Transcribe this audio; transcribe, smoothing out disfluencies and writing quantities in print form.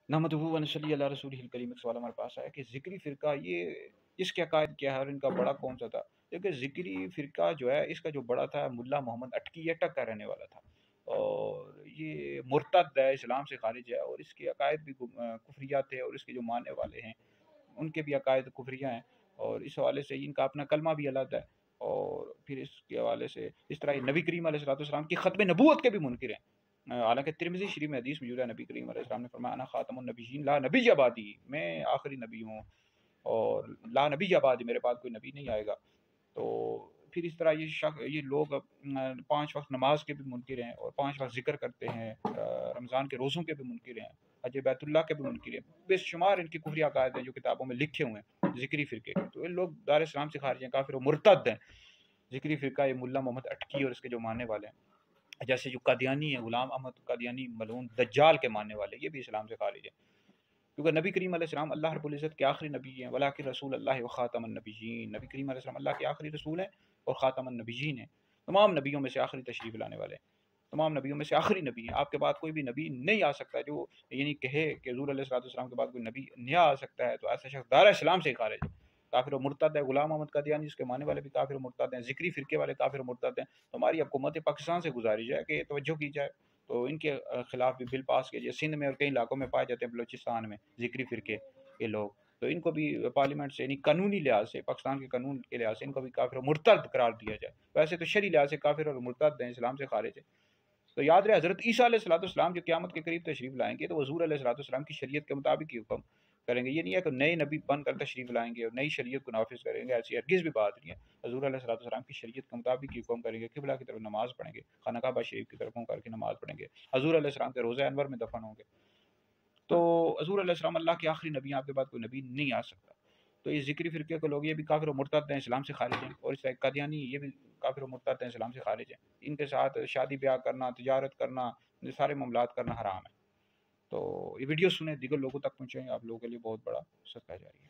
نحمدہ و نصلی علی رسولہ الکریم۔ ایک سوال ہمارے پاس آیا کہ ذکری فرقہ یہ اس کے عقائد کیا ہے اور ان کا بڑا کون سا تھا؟ دیکھیں ذکری فرقہ جو ہے اس کا جو بڑا تھا ملا محمد اٹکی اٹک کا رہنے والا تھا، اور یہ مرتد ہے، اسلام سے خارج ہے، اور اس کے عقائد بھی کفریات تھے، اور اس کے جو ماننے والے ہیں ان کے بھی عقائد کفریہ ہیں، اور اس حوالے سے ان کا اپنا کلمہ بھی الگ ہے، اور پھر اس کے حوالے سے اس طرح یہ نبی کریم علیہ السلام کی ختم نبوت کے بھی منکر ہیں۔ حالانکہ ترمذی شریف میں حدیث موجود ہے، نبی کریم علیہ السلام نے فرمایا انا خاتم النبیین لا نبی بعدی، میں آخری نبی ہوں اور لا نبی بعدی، میرے بعد کوئی نبی نہیں آئے گا۔ تو پھر اس طرح یہ لوگ 5 وقت نماز کے بھی منکر ہیں، اور 5 وقت ذکر کرتے ہیں، رمضان کے روزوں کے بھی منکر ہیں، حج بیت اللہ کے بھی منکر ہیں، بے شمار ان کی کفری عقائد ہیں جو کتابوں میں لکھے ہوئے ہیں ذکری فرقے کے۔ تو یہ لوگ دار اسلام سے خارج ہیں، کافر و مرتد ہیں۔ ذکری فرقہ یہ ملا محمد اٹکی اور اس کے جو ماننے والے ہیں، جیسے جو قادیانی ہیں، غلام احمد قادیانی ملعون دجال کے ماننے والے، یہ بھی اسلام سے خارج ہیں، کیونکہ نبی کریم علیہ السلام اللہ رب العزت کے آخری نبی ہیں، ولاکن رسول اللہ و خاتم النبیین، نبی کریم علیہ السلام اللہ کے آخری رسول ہیں اور خاتم النبیین ہیں، تمام نبیوں میں سے آخری تشریف لانے والے ہیں، تمام نبیوں میں سے آخری نبی ہیں۔ آپ کے بعد کوئی بھی نبی نہیں آ سکتا جو یعنی کہے کہ حضور علیہ السلام کے بعد کوئی نبی نہیں آ سکتا ہے، تو ایسا شخص دار اسلام سے خارج ہے، کافر و مرتد ہے۔ غلام احمد قادیانی اس کے ماننے والے بھی کافر و مرتد ہیں، ذکری فرقے والے کافر و مرتد ہیں۔ تو ہماری حکومت پاکستان سے گزارش ہے کہ توجہ کی جائے، تو ان کے خلاف بھی بل پاس کیجیے۔ سندھ میں اور کئی علاقوں میں پائے جاتے ہیں، بلوچستان میں ذکری فرقے یہ لوگ، تو ان کو بھی پارلیمنٹ سے یعنی قانونی لحاظ سے، پاکستان کے قانون کے لحاظ سے ان کو بھی کافر و مرتد قرار دیا جائے۔ ویسے تو شرعی لحاظ سے کافر اور مرتد ہیں، اسلام سے خارج ہے۔ تو یاد رہے حضرت عیسیٰ علیہ السلام جو قیامت کے قریب تشریف لائیں گے تو حضور علیہ السلام کی شریعت کے مطابق ہی حکم کریں گے۔ یہ نہیں ہے کہ نئے نبی بن کر تشریف لائیں گے اور نئی شریعت کو نافذ کریں گے، ایسی ہرگز بھی بات نہیں ہے۔ حضور علیہ السلام کی شریعت کے مطابق ہی حکم کریں گے، قبلہ کی طرف نماز پڑھیں گے، خانہ کعبہ شریف کی طرف منہ کر کے نماز پڑھیں گے، حضور علیہ السلام کے روضہ انور میں دفن ہوں گے۔ تو حضور علیہ السلام اللہ کے آخری نبی ہیں، آپ کے بعد کوئی نبی نہیں آ سکتا۔ تو یہ ذکری فرقے کے لوگ یہ بھی کافر و مرتد ہیں، اسلام سے خارج ہیں، اور اس طرح قادیانی یہ بھی کافر و مرتد ہیں، اسلام سے خارج ہیں۔ ان کے ساتھ شادی بیاہ کرنا، تجارت کرنا، یہ سارے معاملات کرنا حرام ہے۔ تو یہ ویڈیو سنیں، دیگر لوگوں تک پہنچائیں، آپ لوگوں کے لیے بہت بڑا صدقہ جاری ہے۔